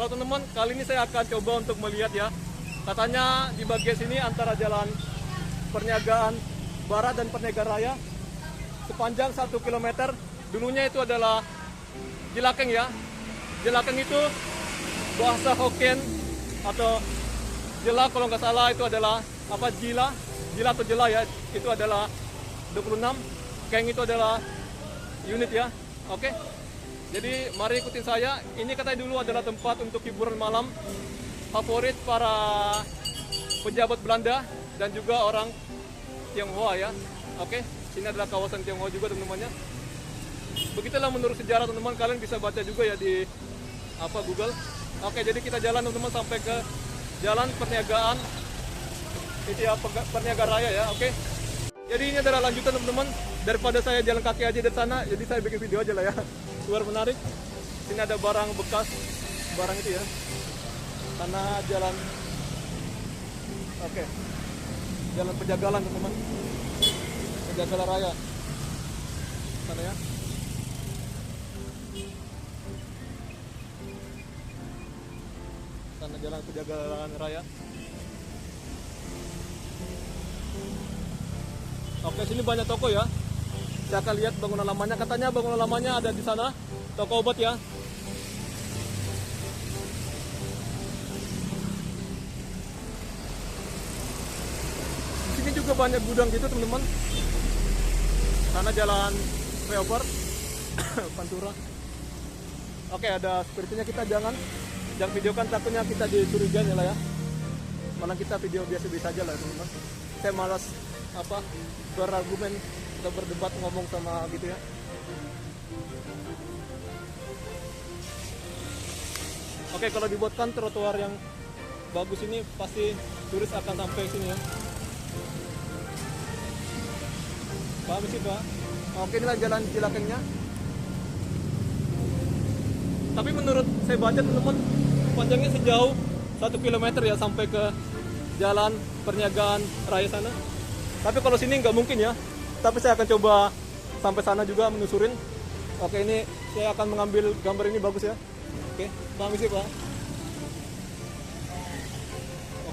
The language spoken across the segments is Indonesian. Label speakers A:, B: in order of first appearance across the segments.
A: Halo teman-teman, kali ini saya akan coba untuk melihat ya. Katanya di bagian sini antara jalan Perniagaan Barat dan Perniagaan Raya sepanjang 1 km. Dulunya itu adalah Jilakeng ya. Jilakeng itu bahasa Hokkien atau jela kalau nggak salah itu adalah apa, jila atau jela ya, itu adalah 26, keng itu adalah unit ya. Oke, jadi mari ikutin saya. Ini katanya dulu adalah tempat untuk hiburan malam favorit para pejabat Belanda dan juga orang Tionghoa ya. Oke, sini adalah kawasan Tionghoa juga teman-temannya. Begitulah menurut sejarah teman-teman, kalian bisa baca juga ya di Google. Oke, jadi kita jalan teman-teman sampai ke Jalan Perniagaan itu ya, Perniagaan Raya ya. Oke, jadi ini adalah lanjutan teman-teman, daripada saya jalan kaki aja dari sana, jadi saya bikin video aja lah ya. Luar menarik. Sini ada barang bekas, barang itu ya. Sana jalan, oke, Jalan Penjagalan teman-teman, Penjagalan Raya sana ya. Sana Jalan Penjagalan Raya. Oke, sini banyak toko ya. Saya akan lihat bangunan lamanya. Katanya bangunan lamanya ada di sana, toko obat ya. Di sini juga banyak gudang gitu teman-teman. Sana jalan flyover Pantura. Oke, ada security-nya, kita jangan videokan, takutnya kita dicurigain ya lah ya. Malah kita video biasa-biasa aja lah teman-teman. Saya malas berargumen atau berdebat ngomong sama gitu ya. Oke, kalau dibuatkan trotoar yang bagus ini pasti turis akan sampai sini ya. Paham sih Pak? Oke, inilah jalan Jilakengnya. Tapi menurut saya baca teman-teman, panjangnya sejauh 1 km ya sampai ke Jalan Perniagaan Raya sana. Tapi kalau sini nggak mungkin ya. Tapi saya akan coba sampai sana juga menelusurin. Oke, ini saya akan mengambil gambar ini bagus ya. Oke, paham sih Pak?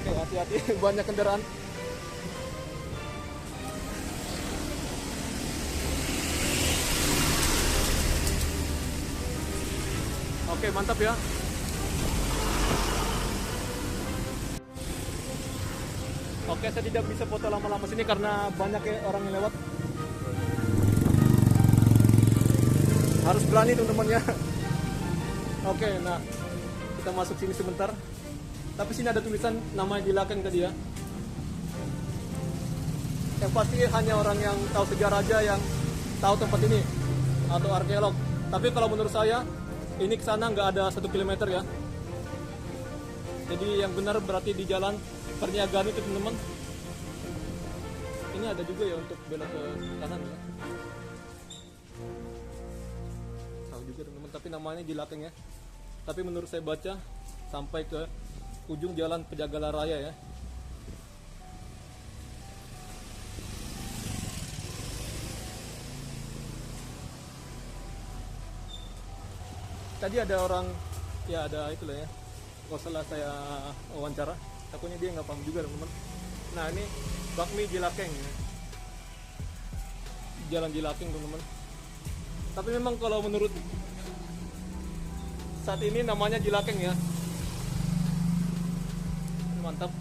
A: Oke, hati-hati banyak kendaraan. Oke, mantap ya. Oke, saya tidak bisa foto lama-lama sini karena banyak ya orang yang lewat. Harus berani teman-teman ya. Oke, nah kita masuk sini sebentar. Tapi sini ada tulisan nama Jilakeng tadi ya. Yang pasti hanya orang yang tahu sejarah aja yang tahu tempat ini atau arkeolog. Tapi kalau menurut saya ini ke sana nggak ada 1 km ya. Jadi yang benar berarti di Jalan Perniagaan itu teman-teman. Ini ada juga ya untuk belok ke kanan ya. Tahu juga teman-teman, tapi namanya Jilakeng ya. Tapi menurut saya baca sampai ke ujung Jalan Penjagalan Raya ya. Tadi ada orang ya, ada itulah ya. Kalau salah saya wawancara, takutnya dia nggak paham juga teman-teman. Nah, ini bakmi Jilakeng ya. Jalan Jilakeng teman-teman. Tapi memang kalau menurut saat ini namanya Jilakeng ya. Mantap.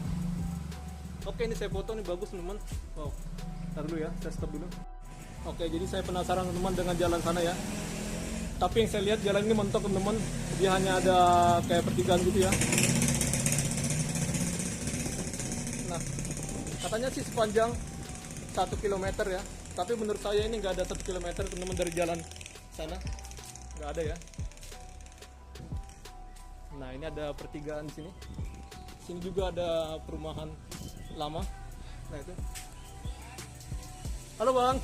A: Oke, ini saya foto nih bagus teman-teman. Wow. Ntar dulu ya, saya stop dulu. Oke, jadi saya penasaran teman-teman dengan jalan sana ya. Tapi yang saya lihat jalan ini mentok teman-teman. Dia hanya ada kayak pertigaan gitu ya. Nah, katanya sih sepanjang 1 km ya. Tapi menurut saya ini nggak ada 1 km teman-teman dari jalan sana. Nggak ada ya. Nah, ini ada pertigaan di sini. Sini juga ada perumahan lama. Nah, itu. Halo Bang.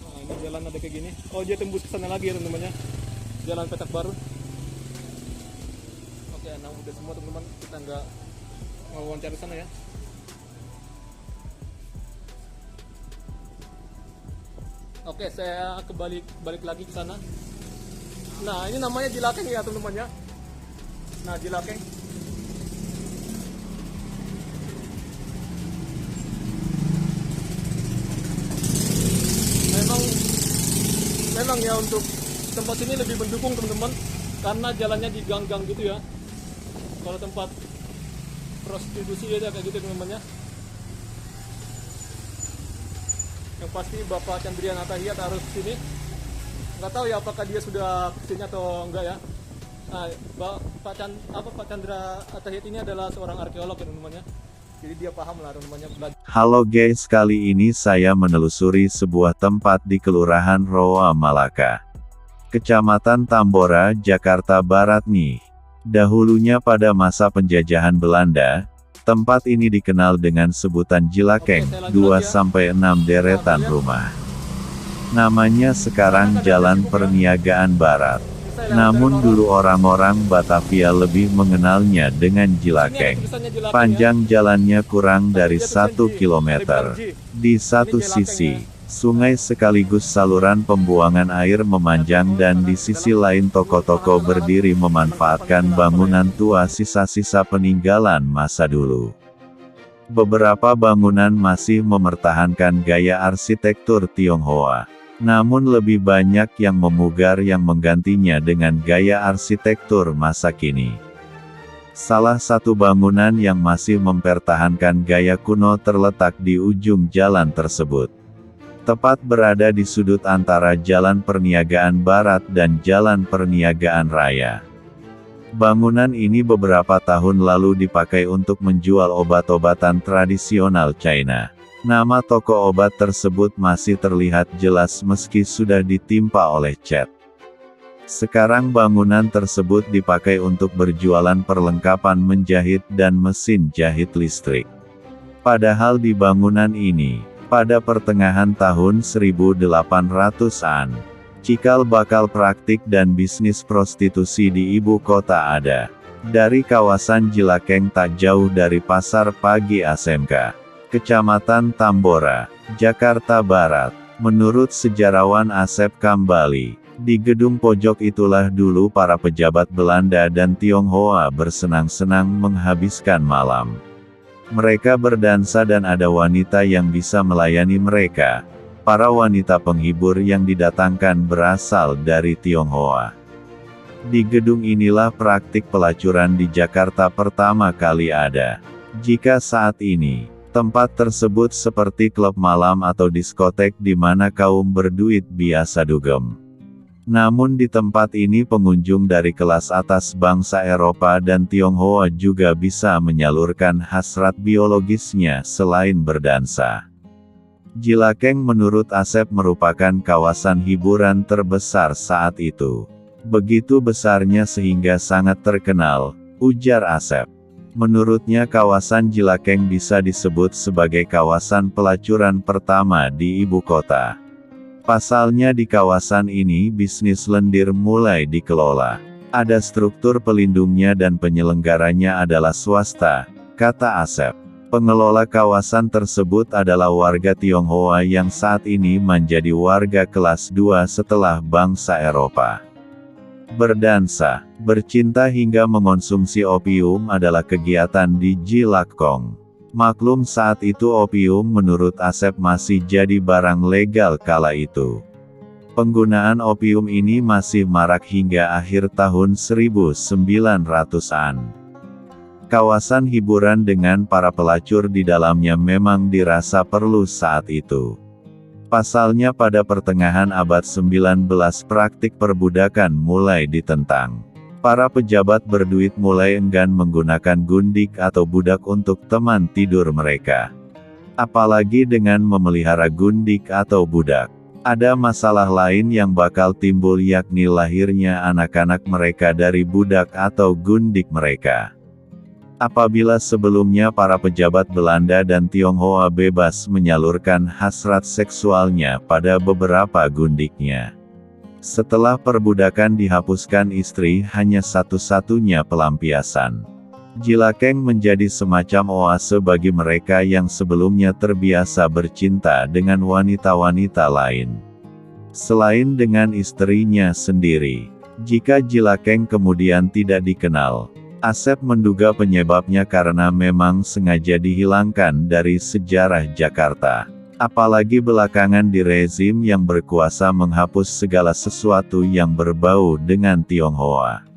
A: Nah, ini jalan ada kayak gini. Oh, dia tembus ke sana lagi ya teman-teman ya. Jalan Petak Baru. Oke, nah udah semua teman-teman. Kita nggak mau wawancara sana ya. Oke, saya balik lagi ke sana. Nah, ini namanya Jilakeng ya teman-teman ya. Nah, Jilakeng. Memang ya untuk tempat ini lebih mendukung teman-teman, karena jalannya di gang-gang gitu ya. Kalau tempat prostitusi ya kayak gitu teman-teman ya. Yang pasti Bapak Chandrian Atahiyat harus sini. Nggak tahu ya apakah dia sudah kesini atau enggak ya. Nah, Pak Chandra Atahiyat ini adalah seorang arkeolog ya teman-teman ya. Jadi dia paham lah teman-teman belajar.
B: Halo guys, kali ini saya menelusuri sebuah tempat di Kelurahan Roa Malaka, Kecamatan Tambora, Jakarta Barat nih. Dahulunya pada masa penjajahan Belanda, tempat ini dikenal dengan sebutan Jilakeng, 2-6 deretan rumah. Namanya sekarang Jalan Perniagaan Barat. Namun dulu orang-orang Batavia lebih mengenalnya dengan Jilakeng. Panjang jalannya kurang dari 1 kilometer. Di satu sisi, sungai sekaligus saluran pembuangan air memanjang dan di sisi lain toko-toko berdiri memanfaatkan bangunan tua sisa-sisa peninggalan masa dulu. Beberapa bangunan masih mempertahankan gaya arsitektur Tionghoa. Namun lebih banyak yang memugar yang menggantinya dengan gaya arsitektur masa kini. Salah satu bangunan yang masih mempertahankan gaya kuno terletak di ujung jalan tersebut. Tepat berada di sudut antara Jalan Perniagaan Barat dan Jalan Perniagaan Raya. Bangunan ini beberapa tahun lalu dipakai untuk menjual obat-obatan tradisional China. Nama toko obat tersebut masih terlihat jelas meski sudah ditimpa oleh cat. Sekarang bangunan tersebut dipakai untuk berjualan perlengkapan menjahit dan mesin jahit listrik. Padahal di bangunan ini, pada pertengahan tahun 1800-an, cikal bakal praktik dan bisnis prostitusi di ibu kota ada. Dari kawasan Jilakeng tak jauh dari Pasar Pagi ASMK. Kecamatan Tambora, Jakarta Barat. Menurut sejarawan Asep Kambali, di gedung pojok itulah dulu para pejabat Belanda dan Tionghoa bersenang-senang menghabiskan malam. Mereka berdansa dan ada wanita yang bisa melayani mereka. Para wanita penghibur yang didatangkan berasal dari Tionghoa. Di gedung inilah praktik pelacuran di Jakarta pertama kali ada. Jika saat ini, tempat tersebut seperti klub malam atau diskotek di mana kaum berduit biasa dugem. Namun di tempat ini pengunjung dari kelas atas bangsa Eropa dan Tionghoa juga bisa menyalurkan hasrat biologisnya selain berdansa. Jilakeng menurut Asep merupakan kawasan hiburan terbesar saat itu. Begitu besarnya sehingga sangat terkenal, ujar Asep. Menurutnya kawasan Jilakeng bisa disebut sebagai kawasan pelacuran pertama di ibu kota. Pasalnya di kawasan ini bisnis lendir mulai dikelola. Ada struktur pelindungnya dan penyelenggaranya adalah swasta, kata Asep. Pengelola kawasan tersebut adalah warga Tionghoa yang saat ini menjadi warga kelas 2 setelah bangsa Eropa. Berdansa, bercinta hingga mengonsumsi opium adalah kegiatan di Jilakeng. Maklum saat itu opium menurut Asep masih jadi barang legal kala itu. Penggunaan opium ini masih marak hingga akhir tahun 1900-an. Kawasan hiburan dengan para pelacur di dalamnya memang dirasa perlu saat itu. Pasalnya pada pertengahan abad 19 praktik perbudakan mulai ditentang. Para pejabat berduit mulai enggan menggunakan gundik atau budak untuk teman tidur mereka. Apalagi dengan memelihara gundik atau budak. Ada masalah lain yang bakal timbul yakni lahirnya anak-anak mereka dari budak atau gundik mereka. Apabila sebelumnya para pejabat Belanda dan Tionghoa bebas menyalurkan hasrat seksualnya pada beberapa gundiknya. Setelah perbudakan dihapuskan istri hanya satu-satunya pelampiasan. Jilakeng menjadi semacam oase bagi mereka yang sebelumnya terbiasa bercinta dengan wanita-wanita lain. Selain dengan istrinya sendiri, Jika Jilakeng kemudian tidak dikenal, Asep menduga penyebabnya karena memang sengaja dihilangkan dari sejarah Jakarta. Apalagi belakangan di rezim yang berkuasa menghapus segala sesuatu yang berbau dengan Tionghoa.